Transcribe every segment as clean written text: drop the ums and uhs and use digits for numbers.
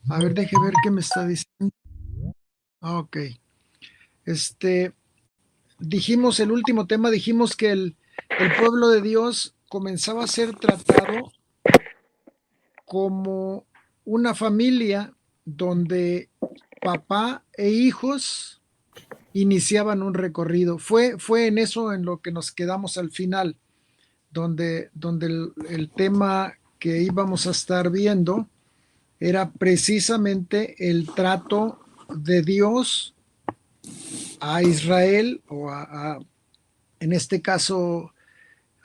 A ver, deje ver qué me está diciendo. Ok. Este, dijimos, el último tema, dijimos que el pueblo de Dios comenzaba a ser tratado como una familia donde papá e hijos iniciaban un recorrido. Fue en eso en lo que nos quedamos al final, donde el tema que íbamos a estar viendo era precisamente el trato de Dios a Israel en este caso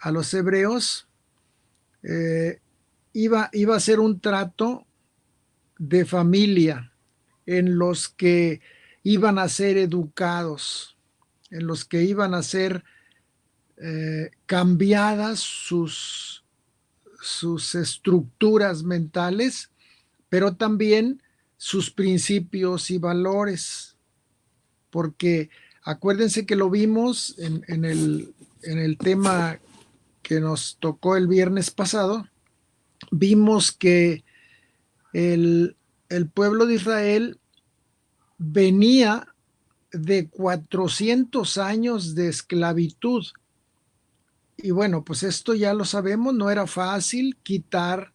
a los hebreos. eh, iba a ser un trato de familia en los que iban a ser educados, en los que iban a ser cambiadas sus estructuras mentales, pero también sus principios y valores, porque acuérdense que lo vimos en el tema que nos tocó el viernes pasado. Vimos que el, el pueblo de Israel venía de 400 años de esclavitud. Y bueno, pues esto ya lo sabemos, no era fácil quitar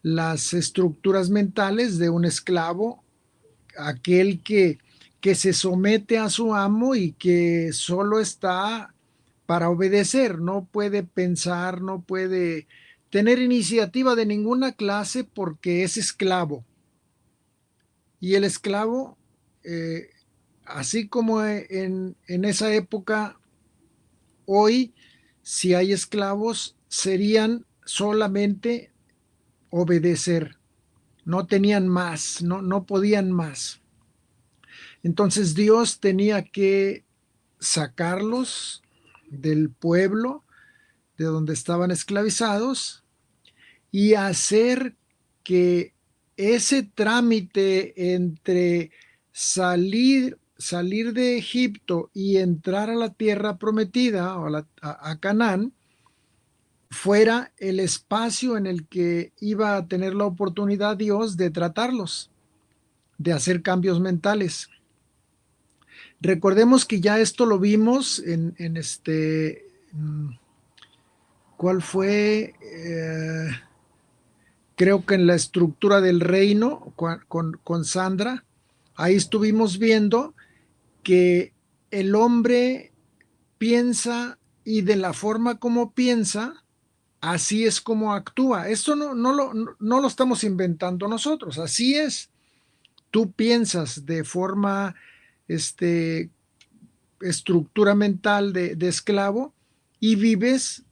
las estructuras mentales de un esclavo, aquel que se somete a su amo y que solo está para obedecer, no puede pensar, no puede tener iniciativa de ninguna clase porque es esclavo. Y el esclavo, eh, así como en esa época, hoy, si hay esclavos, serían solamente obedecer, no tenían más, no podían más. Entonces Dios tenía que sacarlos del pueblo de donde estaban esclavizados y hacer que ese trámite entre salir de Egipto y entrar a la tierra prometida o a Canaán fuera el espacio en el que iba a tener la oportunidad Dios de tratarlos, de hacer cambios mentales. Recordemos que ya esto lo vimos ¿cuál fue? Creo que en la estructura del reino con Sandra, ahí estuvimos viendo que el hombre piensa y de la forma como piensa, así es como actúa. Esto no lo estamos inventando nosotros, así es. Tú piensas de forma, este, estructura mental de esclavo y vives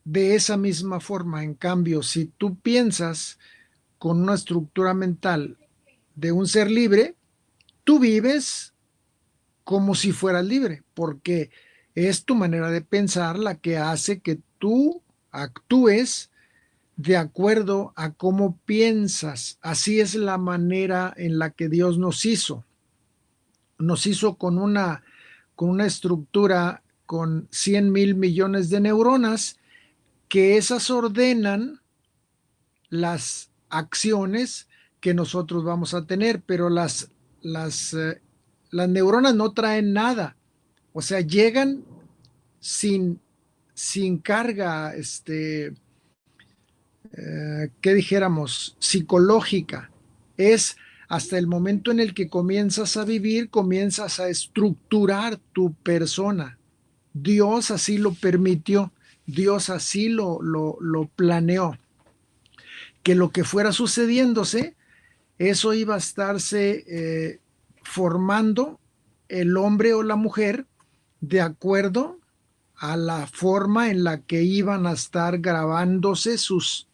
de esa misma forma. En cambio, si tú piensas con una estructura mental de un ser libre, tú vives como si fueras libre, porque es tu manera de pensar la que hace que tú actúes de acuerdo a cómo piensas. Así es la manera en la que Dios nos hizo. Nos hizo con una estructura con 100.000 millones de neuronas que esas ordenan las acciones que nosotros vamos a tener, pero las, eh, las neuronas no traen nada, o sea, llegan sin, sin carga, ¿qué dijéramos? Psicológica. Es hasta el momento en el que comienzas a vivir, comienzas a estructurar tu persona. Dios así lo permitió, Dios así lo planeó, que lo que fuera sucediéndose, eso iba a estarse formando el hombre o la mujer de acuerdo a la forma en la que iban a estar grabándose sus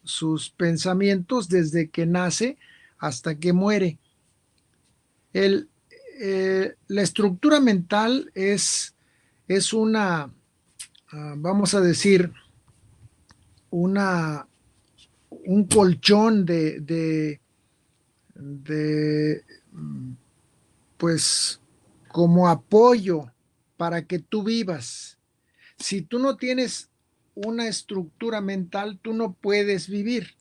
pensamientos desde que nace hasta que muere. El, la estructura mental es una, vamos a decir, una, un colchón de pues como apoyo para que tú vivas. Si tú no tienes una estructura mental, tú no puedes vivir.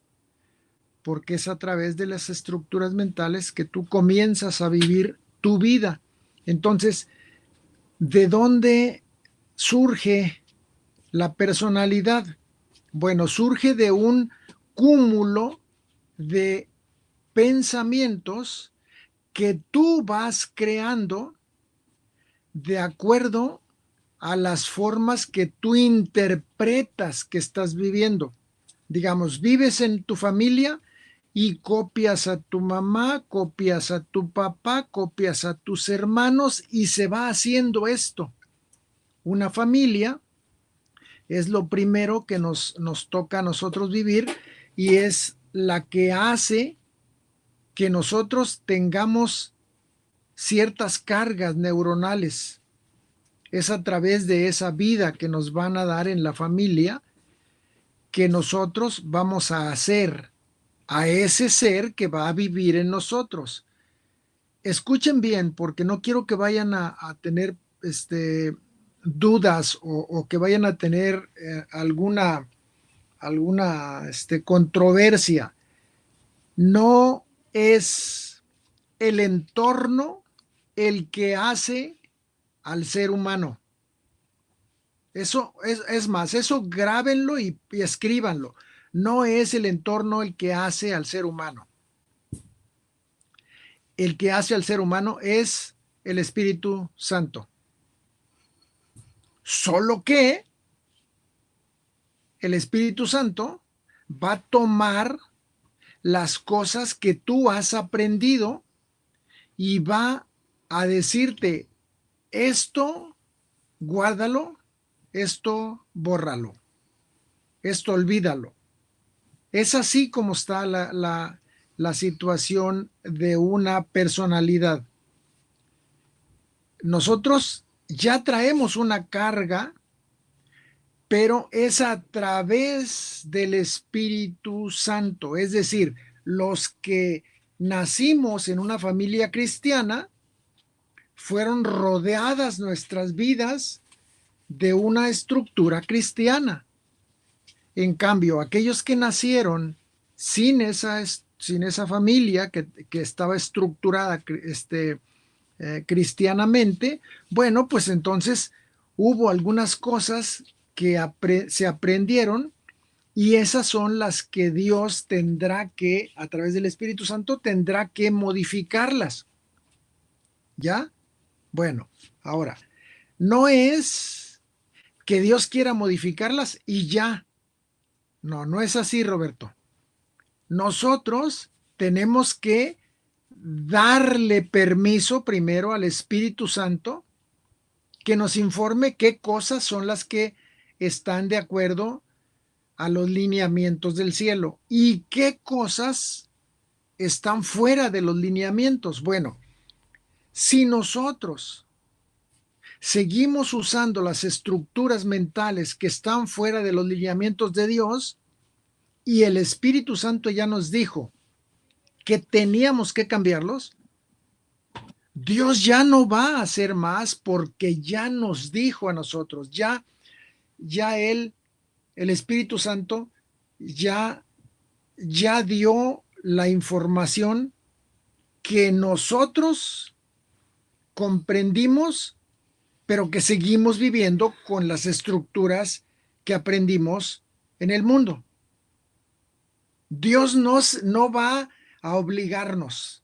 porque es a través de las estructuras mentales que tú comienzas a vivir tu vida. Entonces, ¿de dónde surge la personalidad? Bueno, surge de un cúmulo de pensamientos que tú vas creando de acuerdo a las formas que tú interpretas que estás viviendo. Digamos, vives en tu familia y copias a tu mamá, copias a tu papá, copias a tus hermanos y se va haciendo esto. Una familia es lo primero que nos toca a nosotros vivir y es la que hace que nosotros tengamos ciertas cargas neuronales. Es a través de esa vida que nos van a dar en la familia que nosotros vamos a hacer a ese ser que va a vivir en nosotros. Escuchen bien, porque no quiero que vayan a tener dudas o que vayan a tener alguna controversia. No es el entorno el que hace al ser humano. Eso es más, eso grábenlo y escríbanlo. No es el entorno el que hace al ser humano. El que hace al ser humano es el Espíritu Santo. Solo que el Espíritu Santo va a tomar las cosas que tú has aprendido y va a decirte, esto guárdalo, esto bórralo, esto olvídalo. Es así como está la situación de una personalidad. Nosotros ya traemos una carga, pero es a través del Espíritu Santo. Es decir, los que nacimos en una familia cristiana, fueron rodeadas nuestras vidas de una estructura cristiana. En cambio, aquellos que nacieron sin esa familia que estaba estructurada cristianamente, bueno, pues entonces hubo algunas cosas que se aprendieron y esas son las que Dios tendrá que, a través del Espíritu Santo, tendrá que modificarlas. ¿Ya? Bueno, ahora, no es que Dios quiera modificarlas y ya. No, no es así, Roberto. Nosotros tenemos que darle permiso primero al Espíritu Santo que nos informe qué cosas son las que están de acuerdo a los lineamientos del cielo y qué cosas están fuera de los lineamientos. Bueno, si nosotros seguimos usando las estructuras mentales que están fuera de los lineamientos de Dios y el Espíritu Santo ya nos dijo que teníamos que cambiarlos, Dios ya no va a hacer más porque ya nos dijo a nosotros, ya Él, el Espíritu Santo, ya dio la información que nosotros comprendimos, pero que seguimos viviendo con las estructuras que aprendimos en el mundo. Dios no va a obligarnos.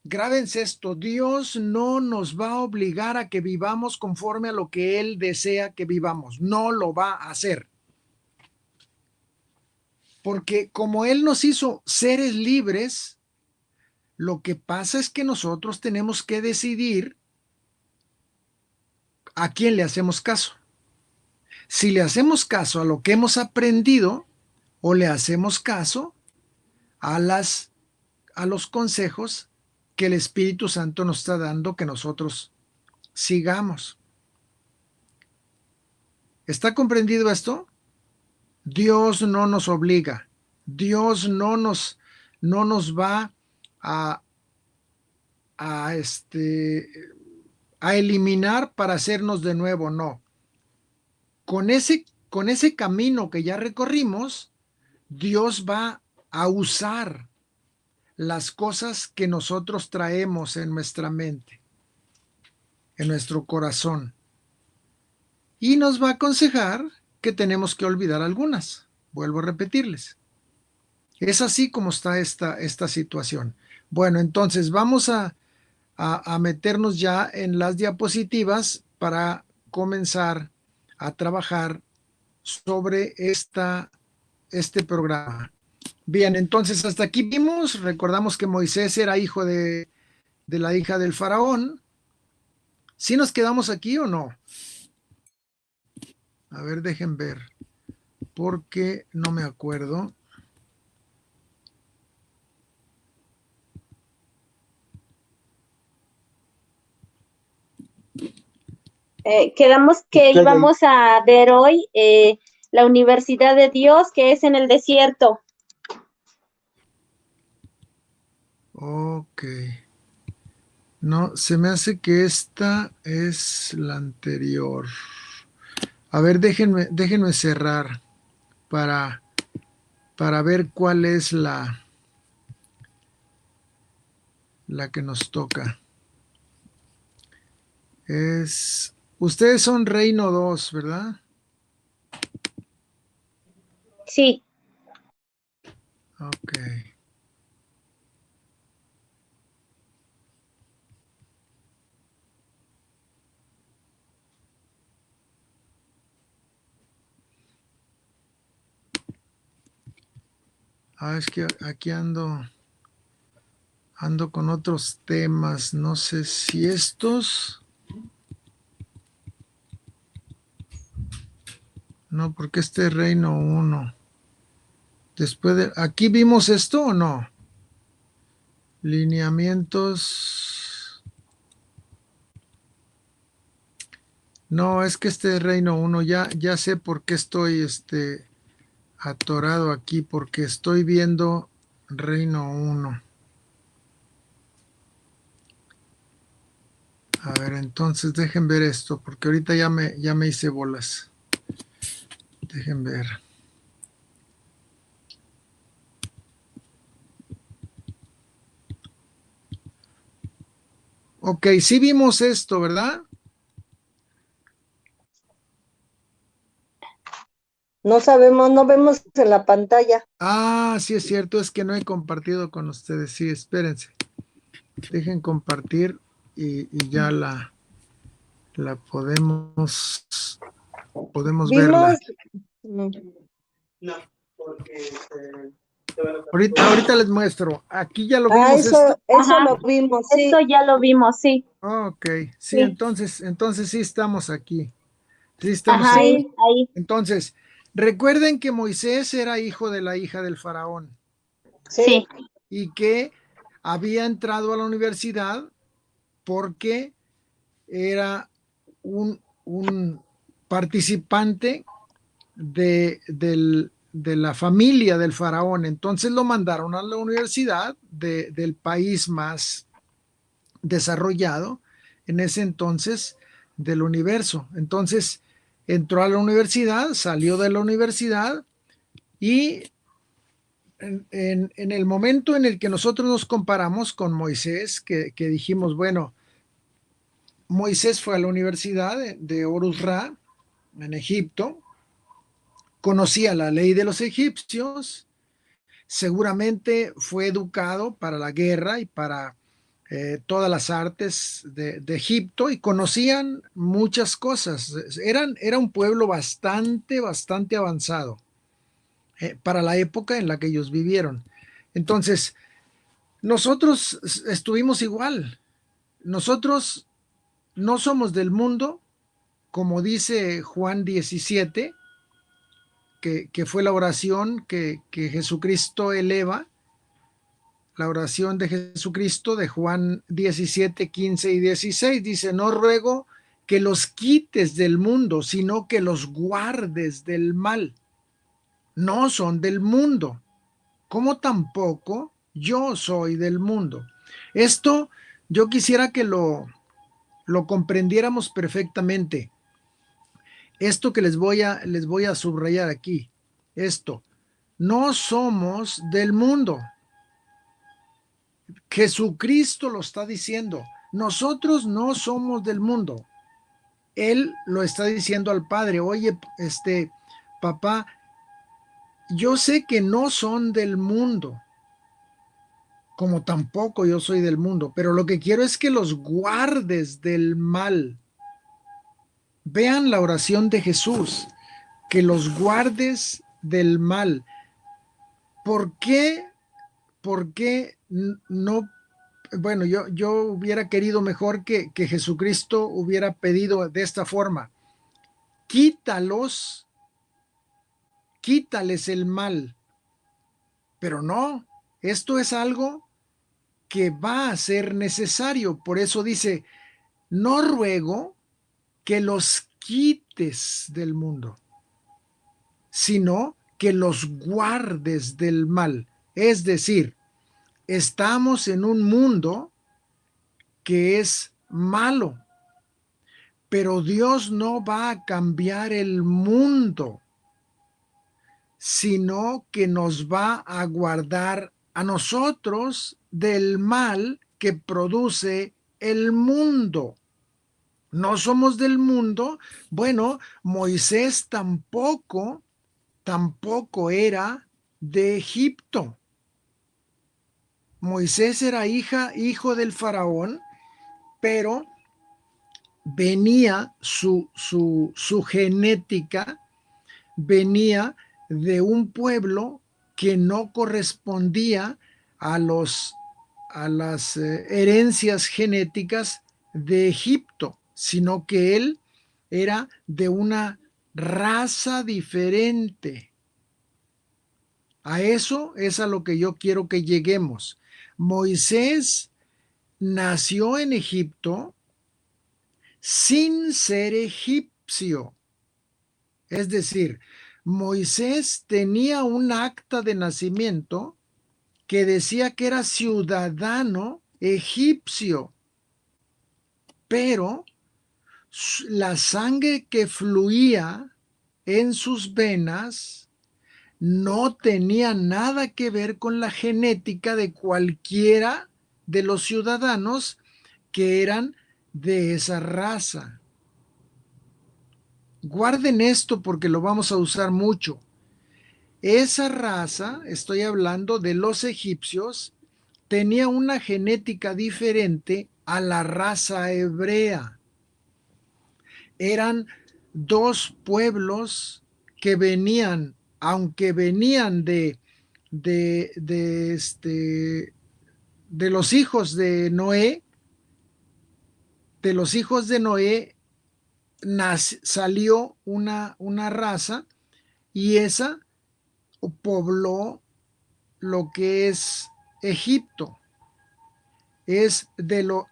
Grábense esto, Dios no nos va a obligar a que vivamos conforme a lo que Él desea que vivamos. No lo va a hacer. Porque como Él nos hizo seres libres, lo que pasa es que nosotros tenemos que decidir a quién le hacemos caso. Si le hacemos caso a lo que hemos aprendido o le hacemos caso a los consejos que el Espíritu Santo nos está dando que nosotros sigamos. ¿Está comprendido esto? Dios no nos obliga. Dios no nos va a, a, a eliminar para hacernos de nuevo, no. Con ese camino que ya recorrimos, Dios va a usar las cosas que nosotros traemos en nuestra mente, en nuestro corazón. Y nos va a aconsejar que tenemos que olvidar algunas. Vuelvo a repetirles. Es así como está esta situación. Bueno, entonces vamos a meternos ya en las diapositivas para comenzar a trabajar sobre este programa. Bien, entonces hasta aquí vimos, recordamos que Moisés era hijo de la hija del faraón. ¿Sí nos quedamos aquí o no? A ver, dejen ver, porque no me acuerdo. Quedamos que íbamos a ver hoy la Universidad de Dios, que es en el desierto. Ok. No, se me hace que esta es la anterior. A ver, déjenme cerrar para ver cuál es la que nos toca. Ustedes son Reino 2, ¿verdad? Sí. Ok. Es que aquí ando con otros temas. No sé si estos. No, porque este es Reino 1. Después de. ¿Aquí vimos esto o no? Lineamientos. No, es que este es Reino 1. Ya sé por qué estoy atorado aquí, porque estoy viendo Reino 1. A ver, entonces dejen ver esto, porque ahorita ya me hice bolas. Dejen ver. Ok, sí vimos esto, ¿verdad? No sabemos, no vemos en la pantalla. Ah, sí es cierto, es que no he compartido con ustedes. Sí, espérense. Dejen compartir y ya la podemos verla. Vimos. No, porque Ahorita les muestro. Aquí ya lo vimos esto. Eso Ajá. lo vimos, sí. Esto ya lo vimos, sí. Ok, sí, Sí. entonces sí estamos aquí. Sí estamos Ajá, aquí. ahí. Entonces, recuerden que Moisés era hijo de la hija del faraón Sí. y que había entrado a la universidad porque era un participante de la familia del faraón. Entonces lo mandaron a la universidad del país más desarrollado en ese entonces del universo. Entonces entró a la universidad, salió de la universidad y en el momento en el que nosotros nos comparamos con Moisés, que dijimos, bueno, Moisés fue a la universidad de Horus Ra en Egipto, conocía la ley de los egipcios, seguramente fue educado para la guerra y para todas las artes de Egipto y conocían muchas cosas. Era un pueblo bastante avanzado para la época en la que ellos vivieron. Entonces, nosotros estuvimos igual. Nosotros no somos del mundo, como dice Juan 17, que fue la oración que Jesucristo eleva, la oración de Jesucristo de Juan 17, 15 y 16. Dice, no ruego que los quites del mundo, sino que los guardes del mal. No son del mundo, como tampoco yo soy del mundo. Esto yo quisiera que lo comprendiéramos perfectamente. Esto que les voy a subrayar aquí, esto, no somos del mundo. Jesucristo lo está diciendo. Nosotros no somos del mundo. Él lo está diciendo al Padre. Oye, papá, yo sé que no son del mundo, como tampoco yo soy del mundo, pero lo que quiero es que los guardes del mal. Vean la oración de Jesús, que los guardes del mal. ¿Por qué? ¿Por qué no? Bueno, yo hubiera querido mejor que Jesucristo hubiera pedido de esta forma: quítalos, quítales el mal. Pero no, esto es algo que va a ser necesario. Por eso dice, no ruego que los quites del mundo, sino que los guardes del mal. Es decir, estamos en un mundo que es malo, pero Dios no va a cambiar el mundo, sino que nos va a guardar a nosotros del mal que produce el mundo. No somos del mundo. Bueno, Moisés tampoco era de Egipto. Moisés era hijo del faraón, pero venía su genética, venía de un pueblo que no correspondía a las herencias genéticas de Egipto, sino que él era de una raza diferente. A eso es a lo que yo quiero que lleguemos. Moisés nació en Egipto sin ser egipcio. Es decir, Moisés tenía un acta de nacimiento que decía que era ciudadano egipcio, pero la sangre que fluía en sus venas no tenía nada que ver con la genética de cualquiera de los ciudadanos que eran de esa raza. Guarden esto porque lo vamos a usar mucho. Esa raza, estoy hablando de los egipcios, tenía una genética diferente a la raza hebrea. Eran dos pueblos que venían, aunque venían de los hijos de Noé, salió una raza, y esa pobló lo que es Egipto.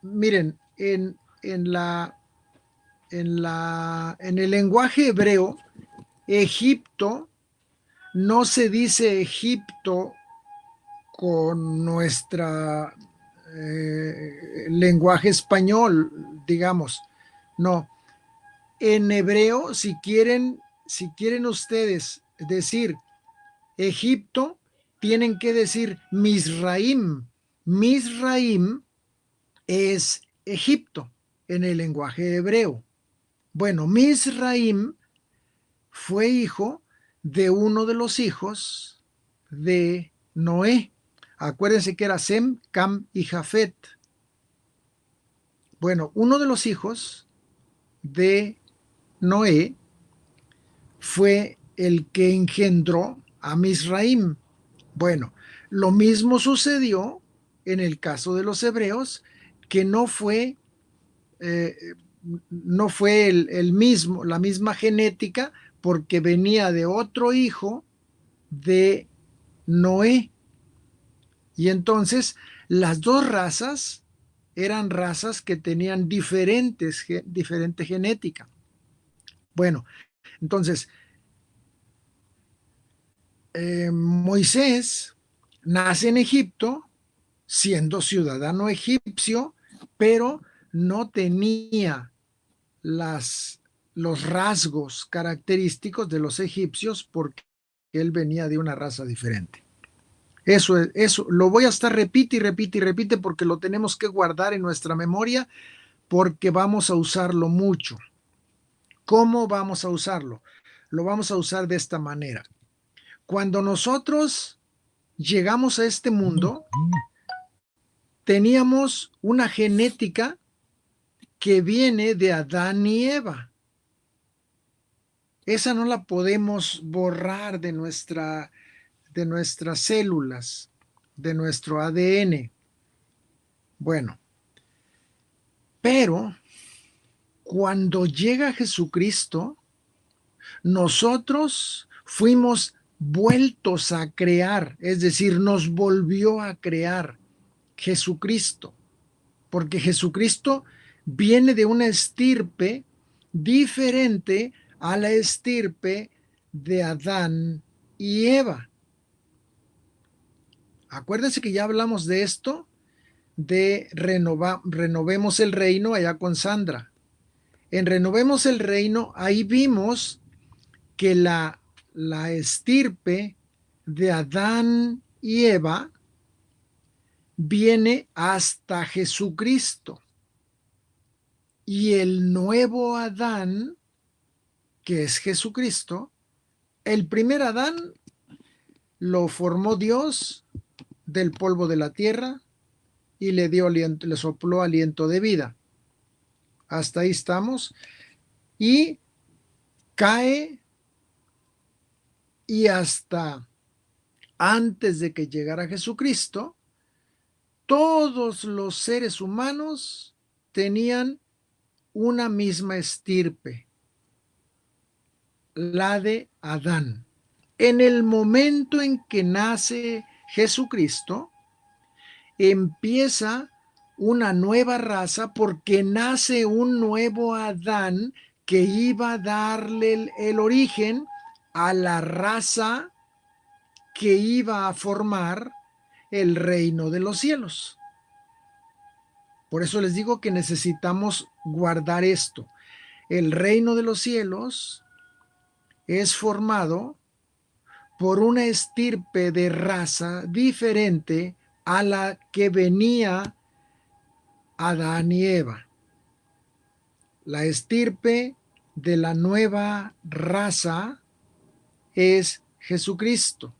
Miren, en el lenguaje hebreo, Egipto no se dice Egipto con nuestra lenguaje español, digamos. No. En hebreo, si quieren ustedes decir Egipto, tienen que decir Misraim. Misraim es Egipto en el lenguaje hebreo. Bueno, Misraim fue hijo de uno de los hijos de Noé. Acuérdense que era Sem, Cam y Jafet. Bueno, uno de los hijos de Noé fue el que engendró a Misraim. Bueno, lo mismo sucedió en el caso de los hebreos, que no fue la misma genética, porque venía de otro hijo de Noé. Y entonces las dos razas eran razas que tenían diferente genética. Bueno, entonces Moisés nace en Egipto siendo ciudadano egipcio, pero no tenía los rasgos característicos de los egipcios, porque que él venía de una raza diferente. Eso lo voy a estar repite y repite y repite porque lo tenemos que guardar en nuestra memoria porque vamos a usarlo mucho. ¿Cómo vamos a usarlo? Lo vamos a usar de esta manera. Cuando nosotros llegamos a este mundo, teníamos una genética que viene de Adán y Eva. Esa no la podemos borrar de nuestras células, de nuestro ADN. Bueno, pero cuando llega Jesucristo, nosotros fuimos vueltos a crear, es decir, nos volvió a crear Jesucristo, porque Jesucristo viene de una estirpe diferente a la estirpe de Adán y Eva. Acuérdense que ya hablamos de esto, de Renovemos el Reino allá con Sandra. En Renovemos el Reino, ahí vimos que la estirpe de Adán y Eva viene hasta Jesucristo. Y el nuevo Adán, que es Jesucristo, el primer Adán lo formó Dios del polvo de la tierra y le dio aliento, le sopló aliento de vida. Hasta ahí estamos. Y cae y hasta antes de que llegara Jesucristo, todos los seres humanos tenían una misma estirpe, la de Adán. En el momento en que nace Jesucristo, empieza una nueva raza porque nace un nuevo Adán que iba a darle el origen a la raza que iba a formar el reino de los cielos. Por eso les digo que necesitamos guardar esto. El reino de los cielos es formado por una estirpe de raza diferente a la que venía Adán y Eva. La estirpe de la nueva raza es Jesucristo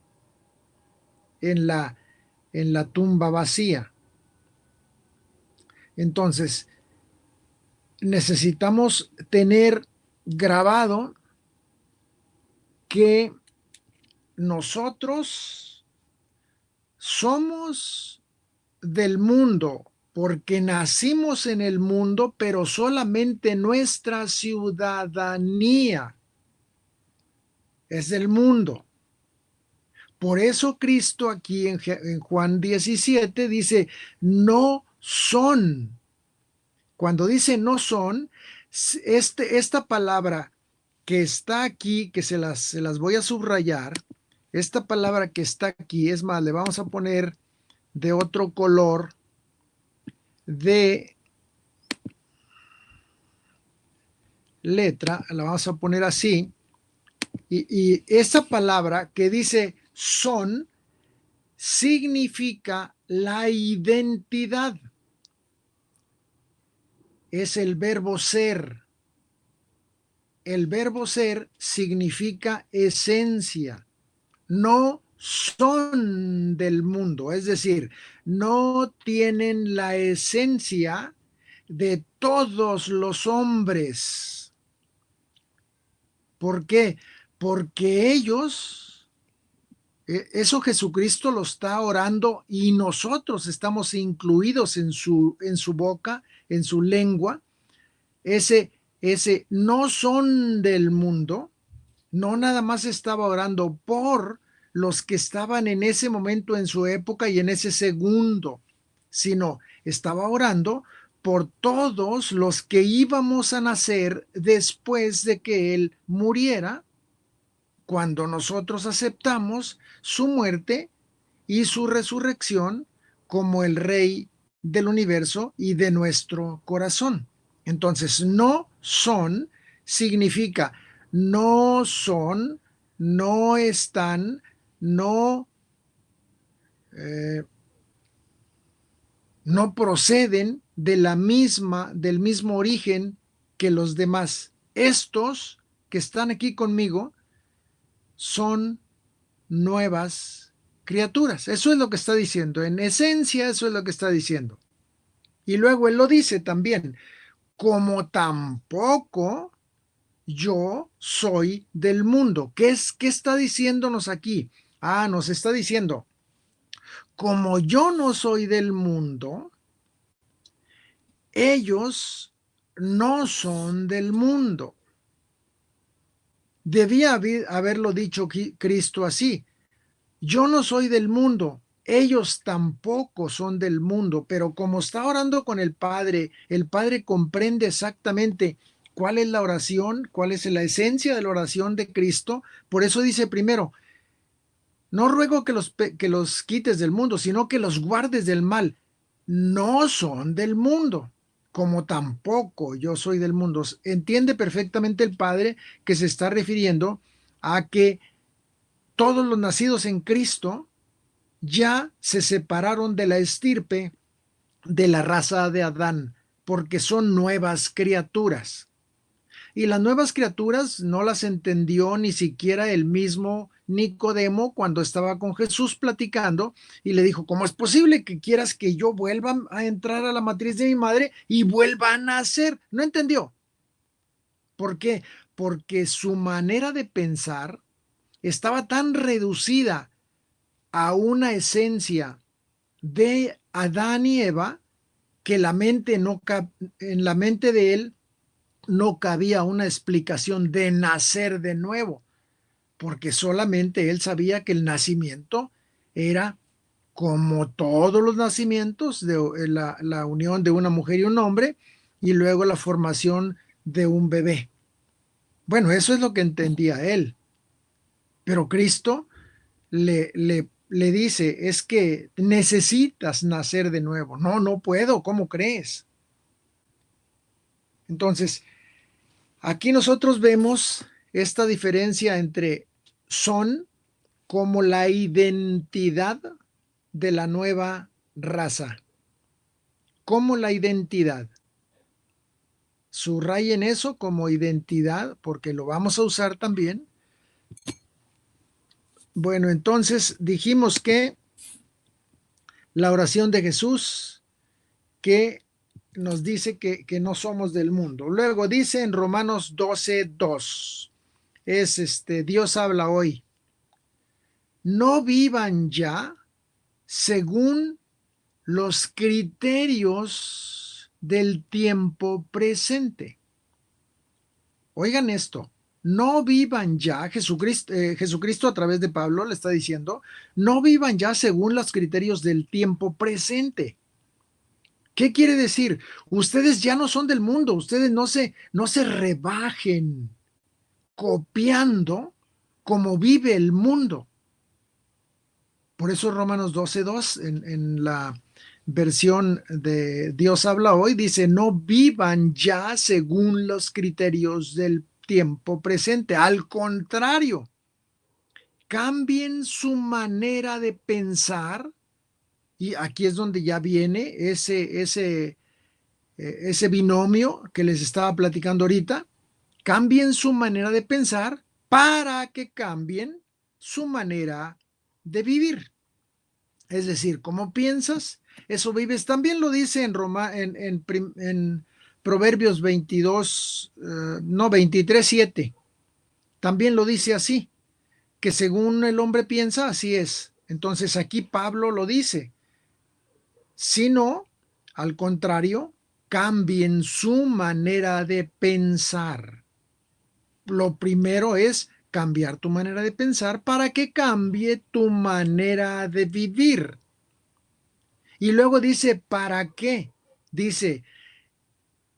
en la tumba vacía. Entonces, necesitamos tener grabado que nosotros somos del mundo porque nacimos en el mundo, pero solamente nuestra ciudadanía es del mundo. Por eso Cristo aquí en Juan 17 dice, no son. Cuando dice no son, esta palabra que está aquí, que se las voy a subrayar, esta palabra que está aquí, es más, le vamos a poner de otro color de letra, la vamos a poner así, y esa palabra que dice son, significa la identidad. Es el verbo ser. El verbo ser significa esencia. No son del mundo, es decir, no tienen la esencia de todos los hombres. ¿Por qué? Porque ellos, eso Jesucristo lo está orando y nosotros estamos incluidos en su boca, en su lengua. Ese no son del mundo, no nada más estaba orando por los que estaban en ese momento en su época y en ese segundo, sino estaba orando por todos los que íbamos a nacer después de que Él muriera, cuando nosotros aceptamos su muerte y su resurrección como el Rey del universo y de nuestro corazón. Entonces, no son significa no son no están, no, no proceden del mismo origen que los demás. Estos que están aquí conmigo son nuevas criaturas. Eso es lo que está diciendo. En esencia, eso es lo que está diciendo. Y luego él lo dice también, como tampoco yo soy del mundo. ¿Qué está diciéndonos aquí? Nos está diciendo, como yo no soy del mundo, ellos no son del mundo. Debía haberlo dicho Cristo así. Yo no soy del mundo, ellos tampoco son del mundo, pero como está orando con el Padre comprende exactamente cuál es la oración, cuál es la esencia de la oración de Cristo. Por eso dice primero, no ruego que los quites del mundo, sino que los guardes del mal. No son del mundo, como tampoco yo soy del mundo. Entiende perfectamente el Padre que se está refiriendo a que todos los nacidos en Cristo ya se separaron de la estirpe de la raza de Adán, porque son nuevas criaturas. Y las nuevas criaturas no las entendió ni siquiera el mismo Nicodemo cuando estaba con Jesús platicando y le dijo, ¿cómo es posible que quieras que yo vuelva a entrar a la matriz de mi madre y vuelva a nacer? No entendió. ¿Por qué? Porque su manera de pensar estaba tan reducida a una esencia de Adán y Eva que en la mente de él no cabía una explicación de nacer de nuevo, porque solamente él sabía que el nacimiento era como todos los nacimientos, de la unión de una mujer y un hombre, y luego la formación de un bebé. Bueno, eso es lo que entendía él. Pero Cristo le dice, es que necesitas nacer de nuevo. No, no puedo, ¿cómo crees? Entonces, aquí nosotros vemos esta diferencia entre son como la identidad de la nueva raza, como la identidad. Subrayen eso como identidad porque lo vamos a usar también. Bueno, entonces dijimos que la oración de Jesús que nos dice que no somos del mundo. Luego dice en Romanos 12:2, Dios habla hoy. No vivan ya según los criterios del tiempo presente. Oigan esto, no vivan ya, Jesucristo a través de Pablo le está diciendo, no vivan ya según los criterios del tiempo presente. ¿Qué quiere decir? Ustedes ya no son del mundo, ustedes no se rebajen copiando como vive el mundo. Por eso Romanos 12:2 en la versión de Dios habla hoy dice, no vivan ya según los criterios del tiempo presente. Al contrario, cambien su manera de pensar. Y aquí es donde ya viene ese binomio que les estaba platicando ahorita. Cambien su manera de pensar para que cambien su manera de vivir. Es decir, ¿cómo piensas? Eso vives. También lo dice en Proverbios 23:7. También lo dice así, que según el hombre piensa, así es. Entonces aquí Pablo lo dice. Si no, al contrario, cambien su manera de pensar. Lo primero es cambiar tu manera de pensar para que cambie tu manera de vivir. Y luego dice, ¿para qué? Dice,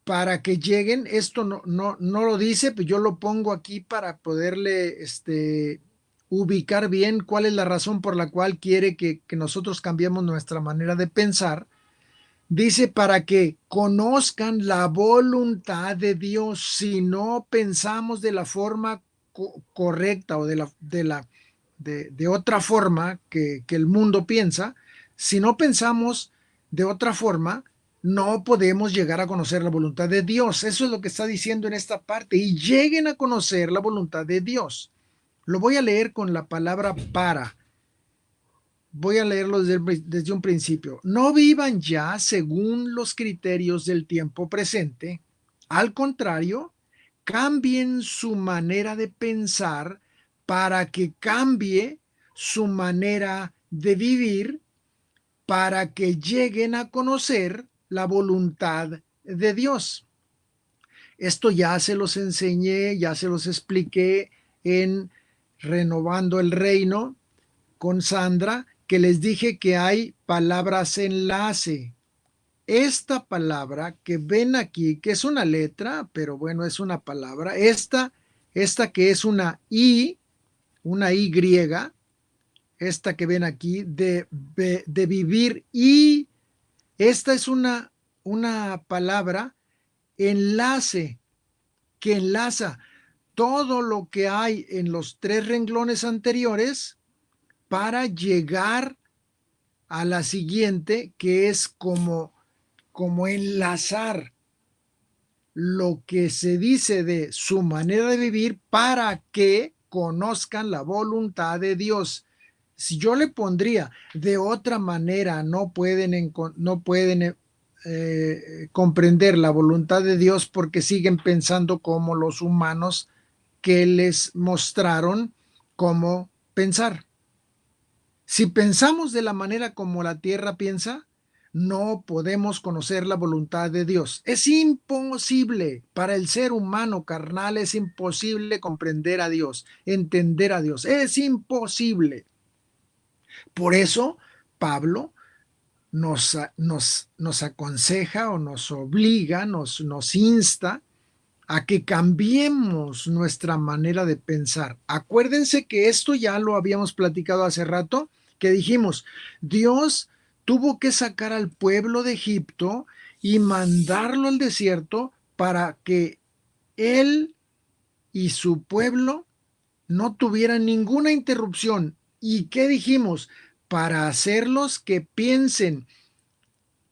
para que lleguen, esto no lo dice, pero yo lo pongo aquí para poderle ubicar bien cuál es la razón por la cual quiere que nosotros cambiemos nuestra manera de pensar. Dice para que conozcan la voluntad de Dios. Si no pensamos de la forma correcta o de otra forma que el mundo piensa, si no pensamos de otra forma, no podemos llegar a conocer la voluntad de Dios. Eso es lo que está diciendo en esta parte. Y lleguen a conocer la voluntad de Dios. Lo voy a leer con la palabra para. Voy a leerlo desde un principio. No vivan ya según los criterios del tiempo presente. Al contrario, cambien su manera de pensar para que cambie su manera de vivir, para que lleguen a conocer la voluntad de Dios. Esto ya se los enseñé, ya se los expliqué en Renovando el Reino con Sandra, que les dije que hay palabras enlace. Esta palabra que ven aquí, que es una letra, pero bueno, es una palabra, esta que es una Y griega, esta que ven aquí, de vivir, y esta es una palabra enlace, que enlaza todo lo que hay en los 3 renglones anteriores para llegar a la siguiente, que es como enlazar lo que se dice de su manera de vivir para que conozcan la voluntad de Dios. Si yo le pondría de otra manera, no pueden comprender la voluntad de Dios porque siguen pensando como los humanos que les mostraron cómo pensar. Si pensamos de la manera como la tierra piensa, no podemos conocer la voluntad de Dios. Es imposible para el ser humano carnal, es imposible comprender a Dios, entender a Dios. Es imposible. Por eso Pablo nos aconseja o nos obliga, nos insta a que cambiemos nuestra manera de pensar. Acuérdense que esto ya lo habíamos platicado hace rato, que dijimos, Dios tuvo que sacar al pueblo de Egipto y mandarlo al desierto para que él y su pueblo no tuvieran ninguna interrupción. ¿Y qué dijimos? Para hacerlos que piensen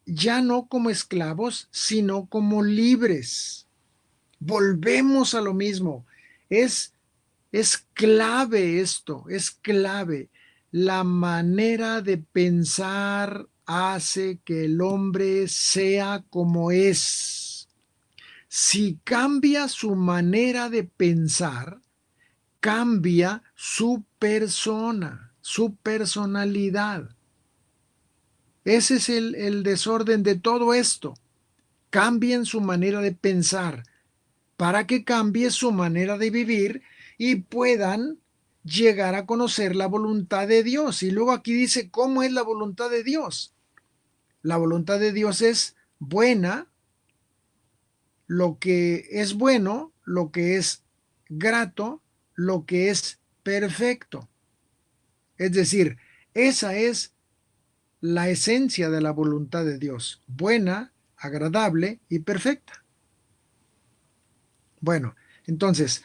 ya no como esclavos, sino como libres. Volvemos a lo mismo. Es clave esto, es clave. La manera de pensar hace que el hombre sea como es. Si cambia su manera de pensar, cambia su persona, su personalidad. Ese es el desorden de todo esto. Cambien su manera de pensar para que cambie su manera de vivir y puedan llegar a conocer la voluntad de Dios. Y luego aquí dice, ¿cómo es la voluntad de Dios? La voluntad de Dios es buena, lo que es bueno, lo que es grato, lo que es perfecto. Es decir, esa es la esencia de la voluntad de Dios, buena, agradable y perfecta. Bueno, entonces,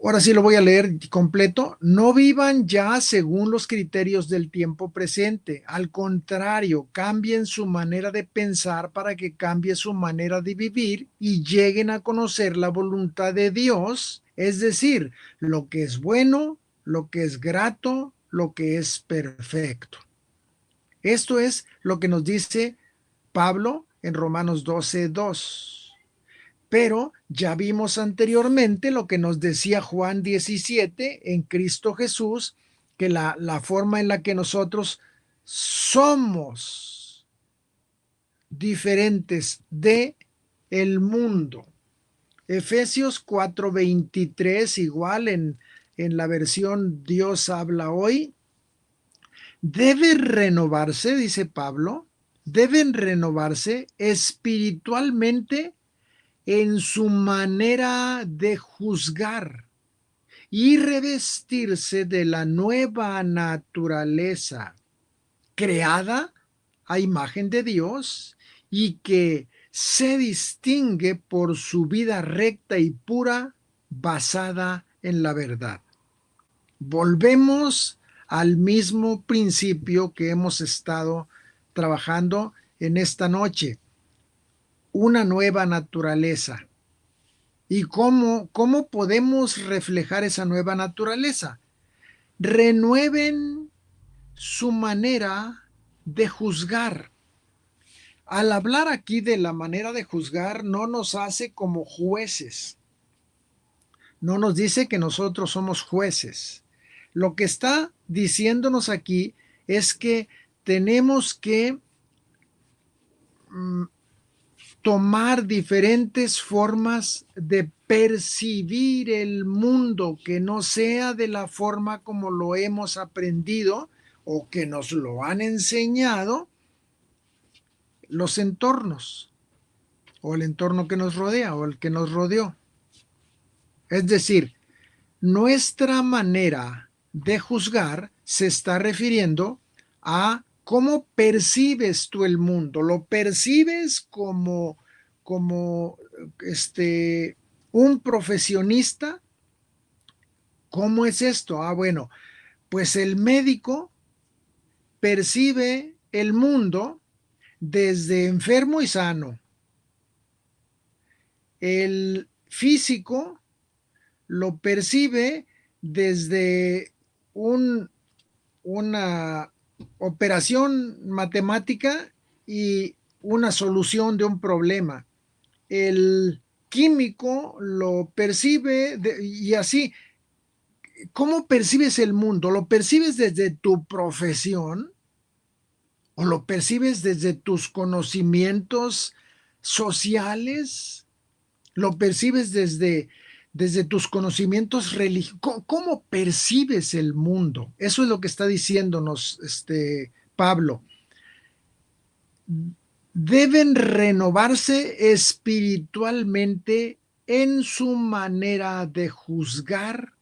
ahora sí lo voy a leer completo. No vivan ya según los criterios del tiempo presente. Al contrario, cambien su manera de pensar para que cambie su manera de vivir y lleguen a conocer la voluntad de Dios, es decir, lo que es bueno, lo que es grato, lo que es perfecto. Esto es lo que nos dice Pablo en Romanos 12:2. Pero ya vimos anteriormente lo que nos decía Juan 17 en Cristo Jesús, que la forma en la que nosotros somos diferentes de el mundo. Efesios 4:23, igual en la versión Dios habla hoy, debe renovarse, dice Pablo, deben renovarse espiritualmente en su manera de juzgar y revestirse de la nueva naturaleza creada a imagen de Dios y que se distingue por su vida recta y pura basada en la verdad. Volvemos al mismo principio que hemos estado trabajando en esta noche, una nueva naturaleza. ¿Y cómo podemos reflejar esa nueva naturaleza? Renueven su manera de juzgar. Al hablar aquí de la manera de juzgar, no nos hace como jueces. No nos dice que nosotros somos jueces. Lo que está diciéndonos aquí es que tenemos que tomar diferentes formas de percibir el mundo que no sea de la forma como lo hemos aprendido o que nos lo han enseñado los entornos o el entorno que nos rodea o el que nos rodeó. Es decir, nuestra manera de juzgar se está refiriendo a cómo percibes tú el mundo. ¿Lo percibes como un profesionista? ¿Cómo es esto? Bueno, pues el médico percibe el mundo desde enfermo y sano. El físico lo percibe desde una operación matemática y una solución de un problema. El químico lo percibe y así. ¿Cómo percibes el mundo? ¿Lo percibes desde tu profesión o lo percibes desde tus conocimientos sociales? ¿Lo percibes desde tus conocimientos religiosos? ¿Cómo percibes el mundo? Eso es lo que está diciéndonos Pablo. Deben renovarse espiritualmente en su manera de juzgar.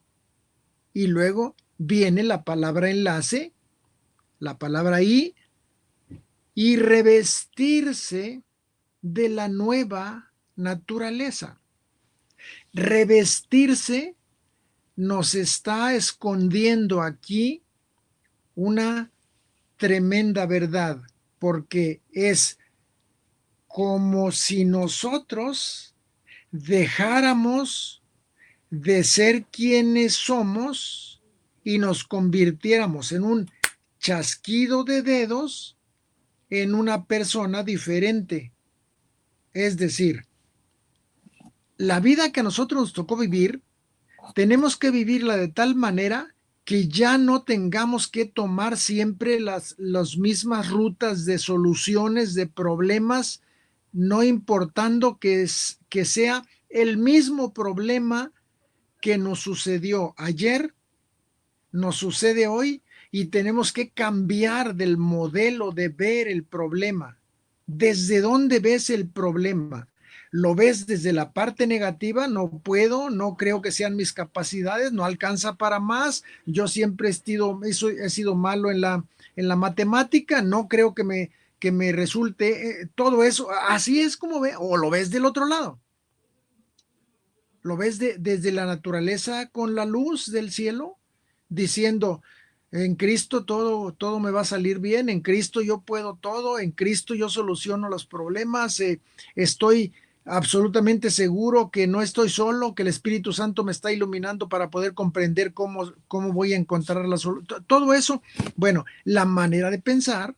Y luego viene la palabra enlace, la palabra y revestirse de la nueva naturaleza. Revestirse nos está escondiendo aquí una tremenda verdad, porque es como si nosotros dejáramos de ser quienes somos y nos convirtiéramos en un chasquido de dedos en una persona diferente. Es decir, la vida que a nosotros nos tocó vivir, tenemos que vivirla de tal manera que ya no tengamos que tomar siempre las mismas rutas de soluciones de problemas, no importando que sea el mismo problema que nos sucedió ayer, nos sucede hoy y tenemos que cambiar del modelo de ver el problema. ¿Desde dónde ves el problema? ¿Lo ves desde la parte negativa? No puedo, no creo que sean mis capacidades, no alcanza para más. Yo siempre he sido malo en la matemática, no creo que me resulte todo eso. Así es como ve, o lo ves del otro lado. ¿Lo ves desde la naturaleza con la luz del cielo? Diciendo, en Cristo todo me va a salir bien, en Cristo yo puedo todo, en Cristo yo soluciono los problemas, estoy absolutamente seguro que no estoy solo, que el Espíritu Santo me está iluminando para poder comprender cómo voy a encontrar la solución. Todo eso, bueno, la manera de pensar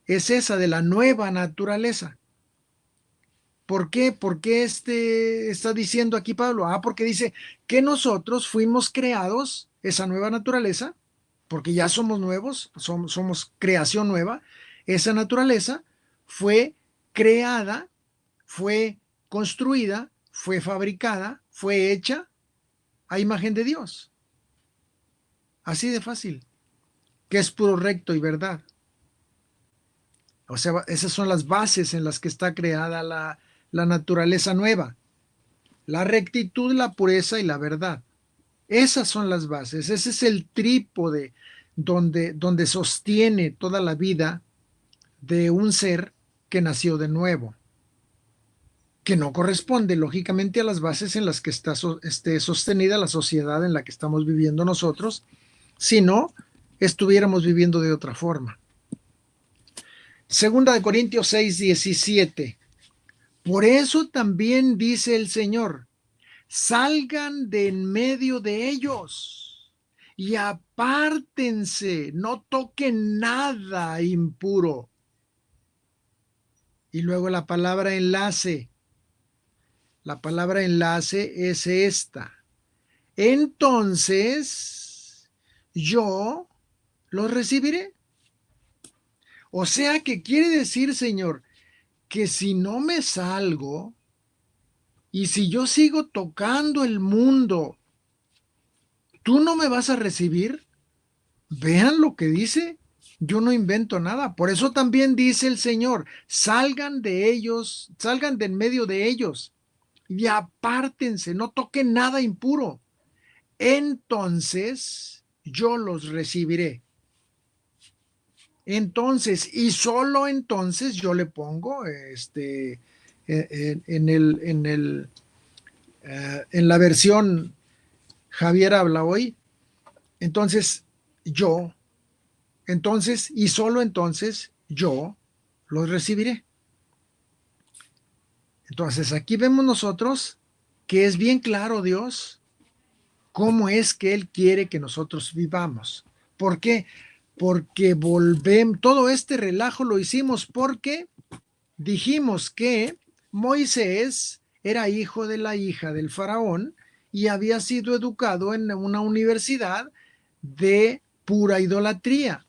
es esa de la nueva naturaleza. ¿Por qué? ¿Por qué está diciendo aquí Pablo? Porque dice que nosotros fuimos creados, esa nueva naturaleza, porque ya somos nuevos, somos creación nueva. Esa naturaleza fue creada, fue construida, fue fabricada, fue hecha a imagen de Dios. Así de fácil, que es puro recto y verdad. O sea, esas son las bases en las que está creada la naturaleza nueva, la rectitud, la pureza y la verdad. Esas son las bases, ese es el trípode donde sostiene toda la vida de un ser que nació de nuevo, que no corresponde lógicamente a las bases en las que está sostenida la sociedad en la que estamos viviendo nosotros, si no estuviéramos viviendo de otra forma. Segunda de Corintios 6:17. Por eso también dice el Señor, salgan de en medio de ellos y apártense, no toquen nada impuro. Y luego la palabra enlace. La palabra enlace es esta. Entonces, yo los recibiré. O sea que quiere decir, Señor, que si no me salgo y si yo sigo tocando el mundo, ¿tú no me vas a recibir? Vean lo que dice. Yo no invento nada. Por eso también dice el Señor, salgan de ellos, salgan de en medio de ellos y apártense, no toquen nada impuro. Entonces yo los recibiré. Entonces, y solo entonces yo le pongo en la versión Javier habla hoy. Entonces y solo entonces yo los recibiré. Entonces aquí vemos nosotros que es bien claro Dios cómo es que Él quiere que nosotros vivamos. ¿Por qué? Porque todo este relajo lo hicimos porque dijimos que Moisés era hijo de la hija del faraón y había sido educado en una universidad de pura idolatría.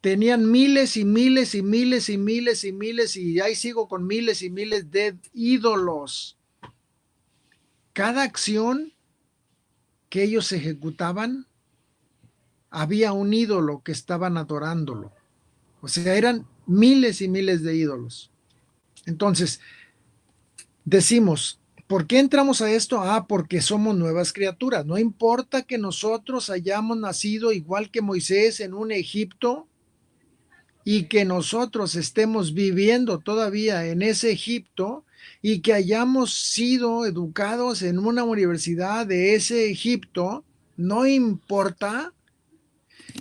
Tenían miles y miles y miles y miles y miles, y ahí sigo con miles y miles de ídolos. Cada acción que ellos ejecutaban, había un ídolo que estaban adorándolo. O sea, eran miles y miles de ídolos. Entonces, decimos, ¿por qué entramos a esto? Porque somos nuevas criaturas. No importa que nosotros hayamos nacido igual que Moisés en un Egipto y que nosotros estemos viviendo todavía en ese Egipto y que hayamos sido educados en una universidad de ese Egipto, no importa.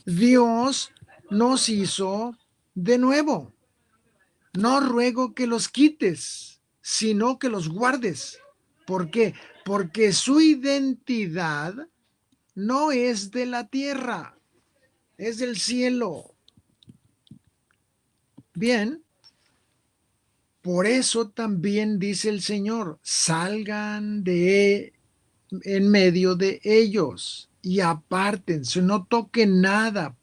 Dios nos hizo de nuevo. No ruego que los quites, sino que los guardes. ¿Por qué? Porque su identidad no es de la tierra, es del cielo. Bien, por eso también dice el Señor, salgan en medio de ellos y apártense, no toquen nada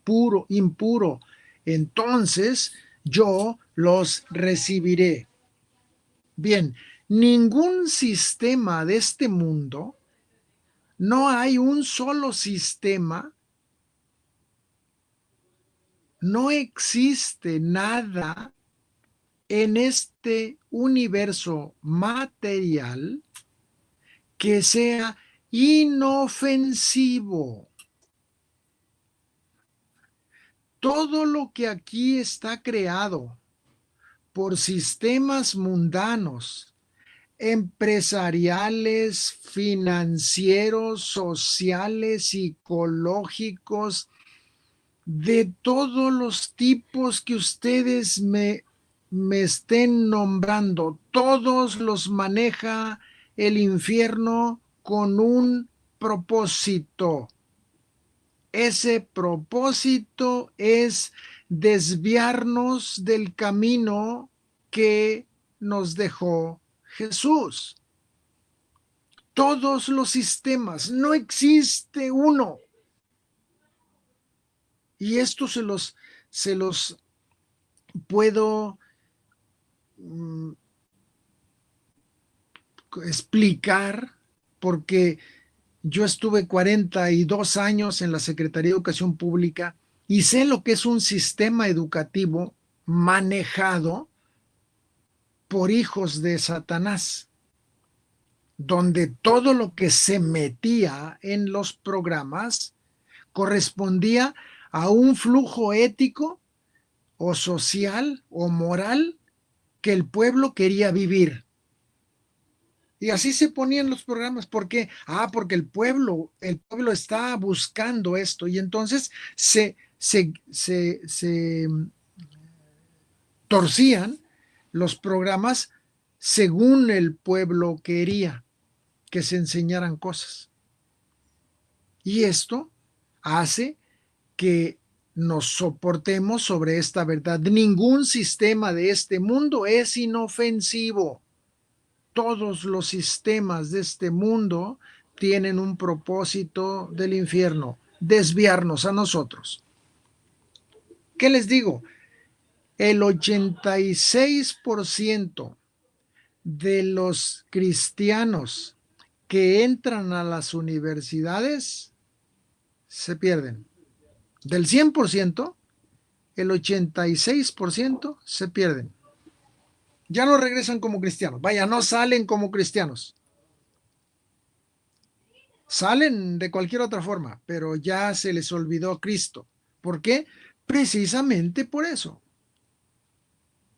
impuro. Entonces yo los recibiré. Bien, ningún sistema de este mundo, no hay un solo sistema, no existe nada en este universo material que sea inofensivo. Todo lo que aquí está creado por sistemas mundanos, empresariales, financieros, sociales, psicológicos, de todos los tipos que ustedes me estén nombrando, todos los maneja el infierno con un propósito. Ese propósito es desviarnos del camino que nos dejó Jesús. Todos los sistemas, no existe uno. Y esto se los puedo explicar porque yo estuve 42 años en la Secretaría de Educación Pública y sé lo que es un sistema educativo manejado por hijos de Satanás, donde todo lo que se metía en los programas correspondía a un flujo ético o social o moral que el pueblo quería vivir. Y así se ponían los programas. ¿Por qué? Porque el pueblo está buscando esto. Y entonces se torcían los programas según el pueblo quería que se enseñaran cosas. Y esto hace que nos soportemos sobre esta verdad. Ningún sistema de este mundo es inofensivo. Todos los sistemas de este mundo tienen un propósito del infierno: desviarnos a nosotros. ¿Qué les digo? El 86% de los cristianos que entran a las universidades se pierden. Del 100%, el 86% se pierden. Ya no regresan como cristianos. Vaya, no salen como cristianos. Salen de cualquier otra forma, pero ya se les olvidó Cristo. ¿Por qué? Precisamente por eso.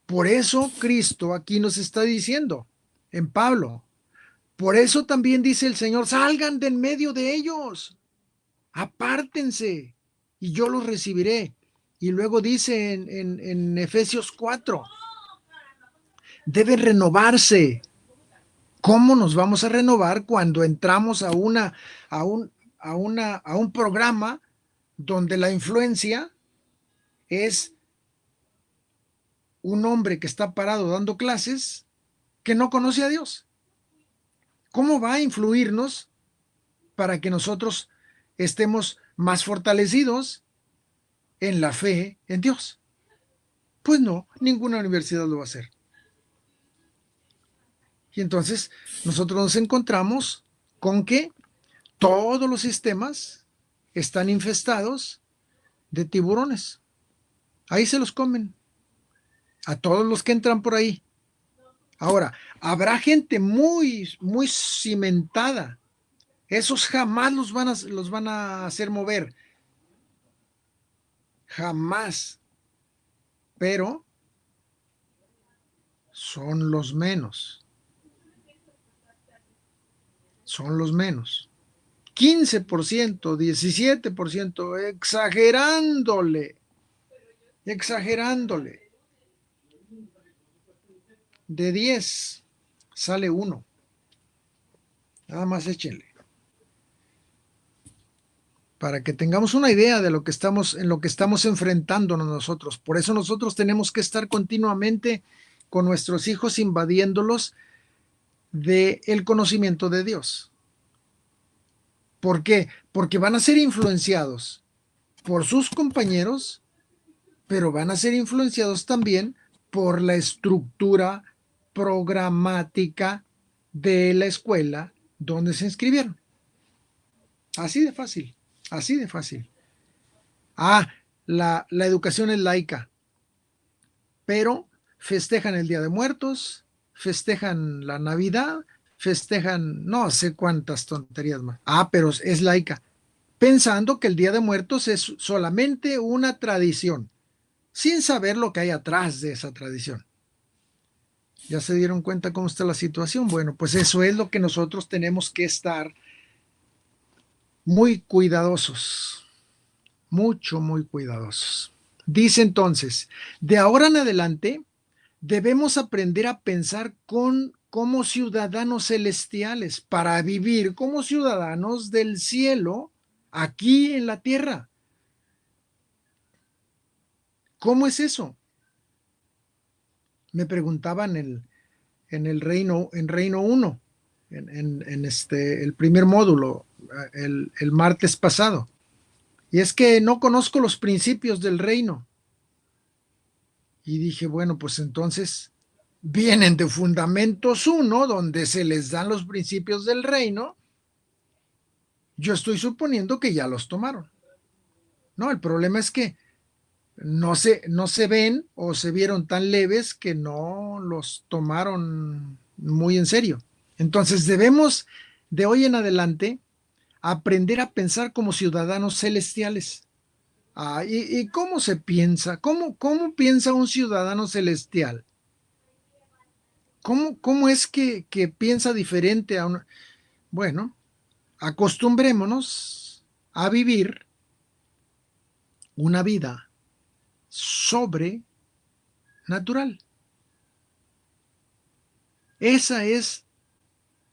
Por eso Cristo aquí nos está diciendo en Pablo. Por eso también dice el Señor: salgan de en medio de ellos, apártense y yo los recibiré. Y luego dice en Efesios 4, deben renovarse. ¿Cómo nos vamos a renovar cuando entramos a un programa donde la influencia es un hombre que está parado dando clases que no conoce a Dios? ¿Cómo va a influirnos para que nosotros estemos más fortalecidos en la fe en Dios? Pues no, ninguna universidad lo va a hacer. Y entonces nosotros nos encontramos con que todos los sistemas están infestados de tiburones. Ahí se los comen a todos los que entran por ahí. Ahora, habrá gente muy, muy cimentada. Esos jamás los van a hacer mover. Jamás. Pero son los menos. Son los menos. 15%, 17%, exagerándole. De 10 sale 1. Nada más échenle. Para que tengamos una idea de en lo que estamos enfrentándonos nosotros. Por eso nosotros tenemos que estar continuamente con nuestros hijos, invadiéndolos del conocimiento de Dios. ¿Por qué? Porque van a ser influenciados por sus compañeros, pero van a ser influenciados también por la estructura programática de la escuela donde se inscribieron. Así de fácil. Así de fácil. La educación es laica, pero festejan el Día de Muertos, festejan la Navidad, festejan no sé cuántas tonterías más. Pero es laica, pensando que el Día de Muertos es solamente una tradición, sin saber lo que hay atrás de esa tradición. ¿Ya se dieron cuenta cómo está la situación? Bueno, pues eso es lo que nosotros tenemos que estar muy cuidadosos. Muy cuidadosos. Dice entonces: de ahora en adelante debemos aprender a pensar como ciudadanos celestiales para vivir como ciudadanos del cielo aquí en la tierra. ¿Cómo es eso? Me preguntaban en Reino 1, en el primer módulo, el martes pasado. Y es que no conozco los principios del reino. Y dije, bueno, pues entonces vienen de Fundamentos 1, donde se les dan los principios del reino. Yo estoy suponiendo que ya los tomaron. No, el problema es que no se ven o se vieron tan leves que no los tomaron muy en serio. Entonces debemos de hoy en adelante aprender a pensar como ciudadanos celestiales. ¿Y cómo se piensa? ¿Cómo piensa un ciudadano celestial? ¿Cómo es que piensa diferente a una? Bueno, acostumbrémonos a vivir una vida sobrenatural. Esa es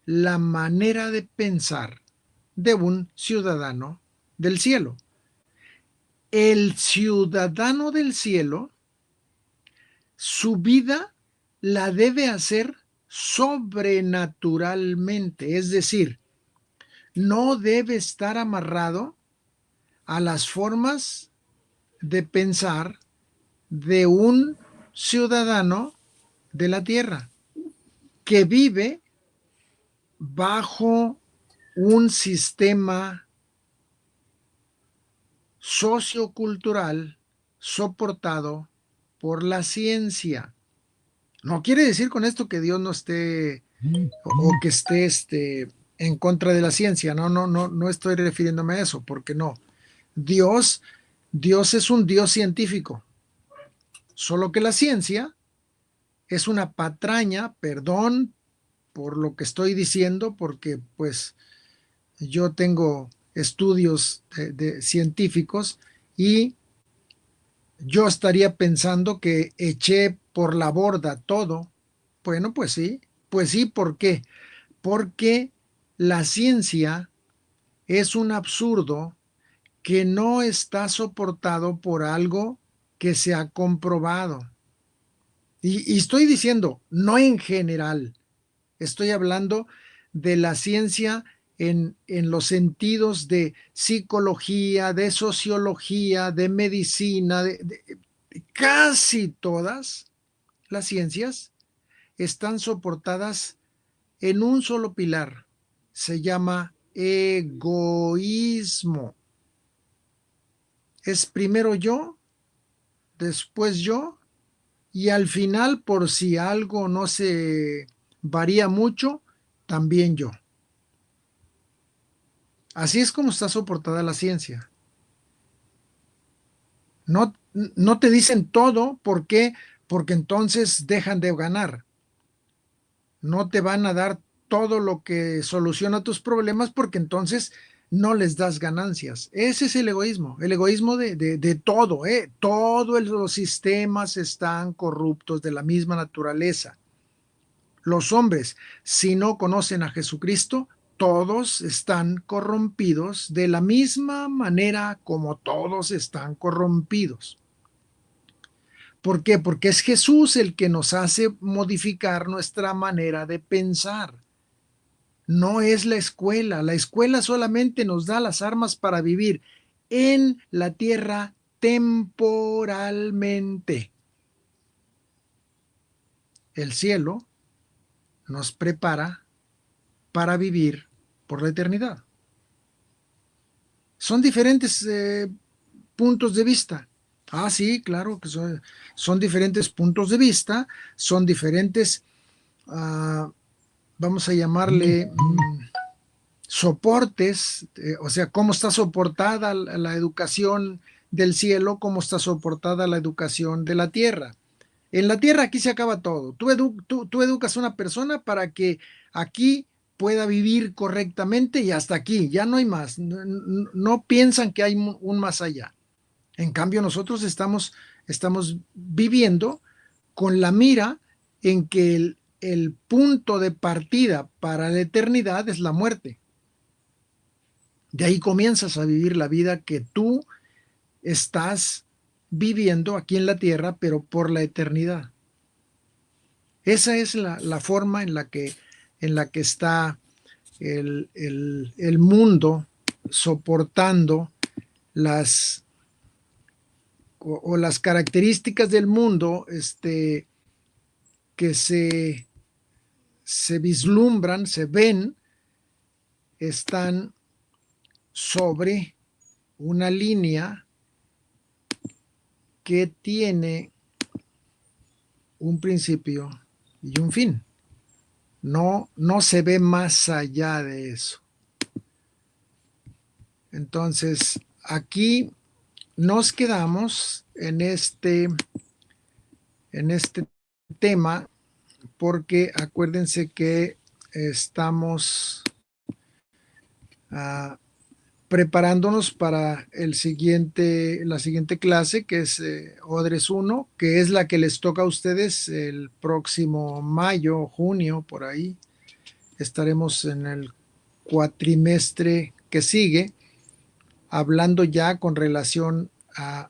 la manera de pensar de un ciudadano del cielo. El ciudadano del cielo, su vida la debe hacer sobrenaturalmente, es decir, no debe estar amarrado a las formas de pensar de un ciudadano de la tierra que vive bajo un sistema sociocultural soportado por la ciencia. No quiere decir con esto que Dios no esté o que esté en contra de la ciencia. No estoy refiriéndome a eso, porque no. Dios, Dios es un Dios científico, solo que la ciencia es una patraña, perdón por lo que estoy diciendo, porque pues yo tengo estudios de científicos y yo estaría pensando que eché por la borda todo. Bueno, pues sí, ¿por qué? Porque la ciencia es un absurdo que no está soportado por algo que se ha comprobado. Y estoy diciendo, no en general, estoy hablando de la ciencia en los sentidos de psicología, de sociología, de medicina, casi todas las ciencias están soportadas en un solo pilar. Se llama egoísmo. Es primero yo, después yo, y al final, por si algo no se varía mucho, también yo. Así es como está soportada la ciencia. No te dicen todo, ¿por qué? Porque entonces dejan de ganar. No te van a dar todo lo que soluciona tus problemas porque entonces no les das ganancias. Ese es el egoísmo de todo, ¿eh? Todos los sistemas están corruptos de la misma naturaleza. Los hombres, si no conocen a Jesucristo, todos están corrompidos de la misma manera como todos están corrompidos. ¿Por qué? Porque es Jesús el que nos hace modificar nuestra manera de pensar. No es la escuela. La escuela solamente nos da las armas para vivir en la tierra temporalmente. El cielo nos prepara para vivir por la eternidad. Son diferentes puntos de vista. Ah, sí, claro que son diferentes puntos de vista, son diferentes, vamos a llamarle soportes, o sea, cómo está soportada la educación del cielo, cómo está soportada la educación de la tierra. En la tierra aquí se acaba todo. Tú educas a una persona para que aquí pueda vivir correctamente y hasta aquí, ya no hay más. No piensan que hay un más allá. En cambio, nosotros estamos viviendo con la mira en que el punto de partida para la eternidad es la muerte. De ahí comienzas a vivir la vida que tú estás viviendo aquí en la tierra, pero por la eternidad. Esa es la forma en la que está el mundo soportando las o las características del mundo que se vislumbran, se ven, están sobre una línea que tiene un principio y un fin. No se ve más allá de eso. Entonces, aquí nos quedamos en este tema porque acuérdense que estamos preparándonos para la siguiente clase, que es Odres 1, que es la que les toca a ustedes el próximo mayo, junio, por ahí. Estaremos en el cuatrimestre que sigue, hablando ya con relación a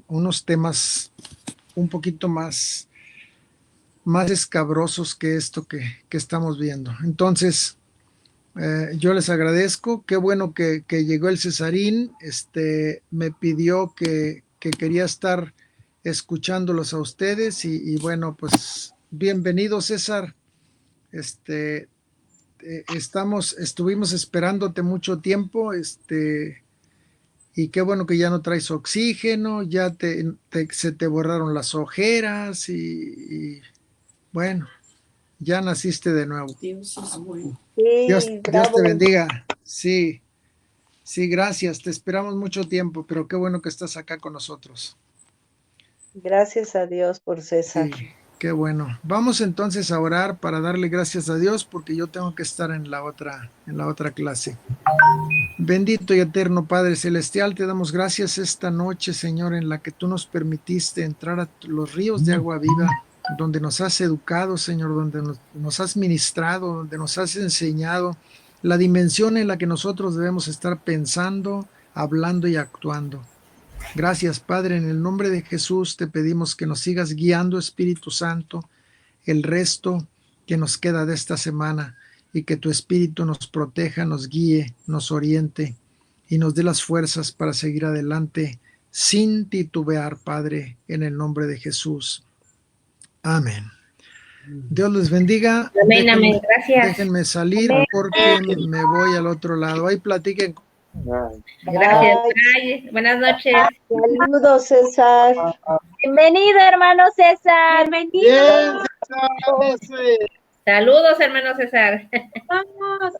unos temas un poquito más escabrosos que esto que estamos viendo. Entonces, yo les agradezco. Qué bueno que llegó el Cesarín. Me pidió que quería estar escuchándolos a ustedes y bueno, pues bienvenido, César. Estuvimos esperándote mucho tiempo, y qué bueno que ya no traes oxígeno, ya se te borraron las ojeras y bueno, ya naciste de nuevo. Dios es bueno. Sí, Dios te bravo. bendiga. Sí, sí, gracias. Te esperamos mucho tiempo, pero qué bueno que estás acá con nosotros. Gracias a Dios por César. Sí, qué bueno. Vamos entonces a orar para darle gracias a Dios porque yo tengo que estar en la otra clase. Bendito y eterno Padre Celestial, te damos gracias esta noche, Señor, en la que tú nos permitiste entrar a los ríos de agua viva, donde nos has educado, Señor, donde nos has ministrado, donde nos has enseñado la dimensión en la que nosotros debemos estar pensando, hablando y actuando. Gracias, Padre, en el nombre de Jesús te pedimos que nos sigas guiando, Espíritu Santo, el resto que nos queda de esta semana y que tu Espíritu nos proteja, nos guíe, nos oriente y nos dé las fuerzas para seguir adelante sin titubear, Padre, en el nombre de Jesús. Amén. Dios les bendiga. Amén, amén. Gracias. Déjenme salir Amén. porque me voy al otro lado. Ahí platiquen. Gracias. Bye. Bye. Buenas noches. Saludos, César. Bienvenido, hermano César. Bienvenido. Saludos, hermano César. Vamos.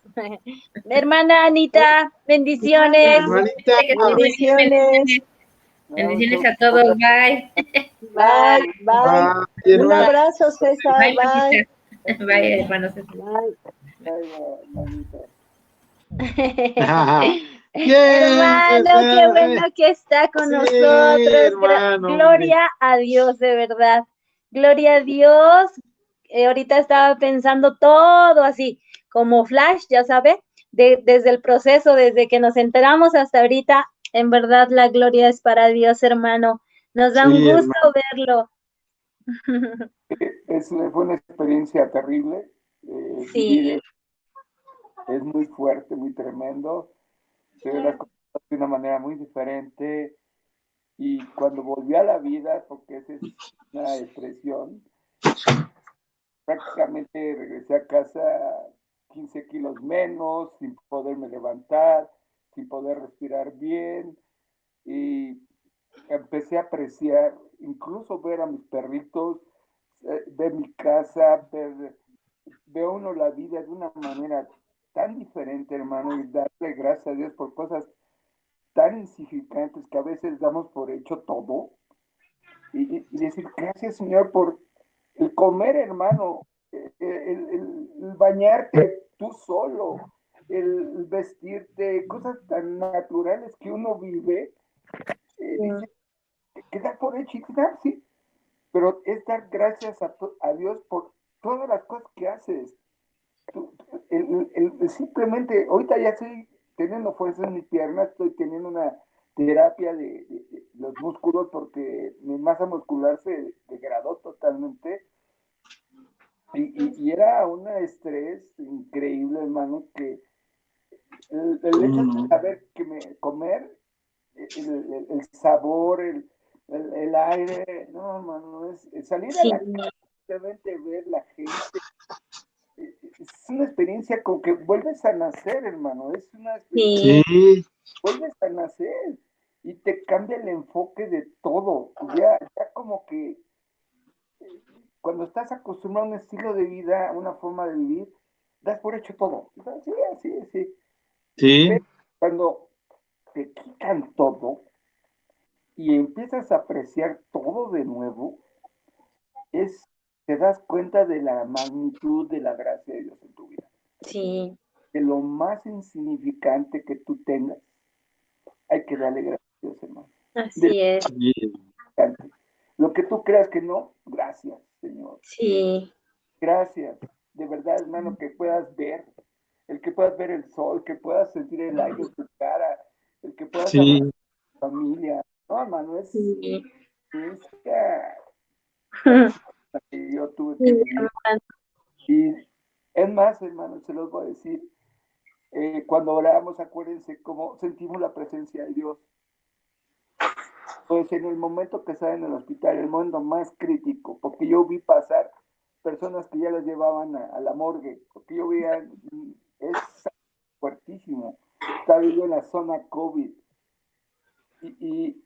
Hermana Anita, bendiciones. Bendiciones. Bendiciones a todos. Bye. Bye, bye. Un abrazo, César. Bye, Bye. Martita. Bye, hermano César. Hermano, qué bueno que está con nosotros. Gloria a Dios, de verdad. Gloria a Dios. Ahorita estaba pensando todo así, como flash, ya sabe, desde el proceso, desde que nos enteramos hasta ahorita. En verdad, la gloria es para Dios, hermano. Nos da un gusto verlo. Fue una experiencia terrible. Sí. Es muy fuerte, muy tremendo. Se ve las cosas de una manera muy diferente. Y cuando volví a la vida, porque esa es una expresión, prácticamente regresé a casa 15 kilos menos, sin poderme levantar, sin poder respirar bien. Y empecé a apreciar, incluso ver a mis perritos, ver mi casa, veo uno la vida de una manera tan diferente, hermano, y darle gracias a Dios por cosas tan insignificantes que a veces damos por hecho todo, y decir gracias, Señor, por el comer, hermano, el bañarte tú solo, el vestirte, cosas tan naturales que uno vive, dice, que da por hecho y da, sí, pero es dar gracias a Dios por todas las cosas que haces. Simplemente, ahorita ya estoy teniendo fuerza en mi pierna, estoy teniendo una terapia de los músculos porque mi masa muscular se degradó totalmente y era un estrés increíble, hermano, que el hecho de saber comer, el sabor, el aire, no, hermano, es salir a la calle, simplemente ver la gente. Es una experiencia con que vuelves a nacer, hermano. Es una experiencia vuelves a nacer y te cambia el enfoque de todo. Ya como que cuando estás acostumbrado a un estilo de vida, a una forma de vivir, das por hecho todo. Sí. Pero cuando te quitan todo y empiezas a apreciar todo de nuevo, es te das cuenta de la magnitud de la gracia de Dios en tu vida. Sí, De lo más insignificante que tú tengas, hay que darle gracias a Dios, hermano. así es. Lo que tú creas que no, gracias, Señor. Sí, Gracias. De verdad, hermano, que puedas ver, el que puedas ver el sol, que puedas sentir el aire en tu cara, el que puedas hablar con tu familia. No, hermano, es sí. que yo tuve que Sí, vivir. hermano. Y es más, hermano, se los voy a decir, cuando oramos, acuérdense cómo sentimos la presencia de Dios. Pues en el momento que estaba en el hospital, el momento más crítico, porque yo vi pasar personas que ya las llevaban a la morgue, porque yo veía, es fuertísimo, estaba yo en la zona COVID, y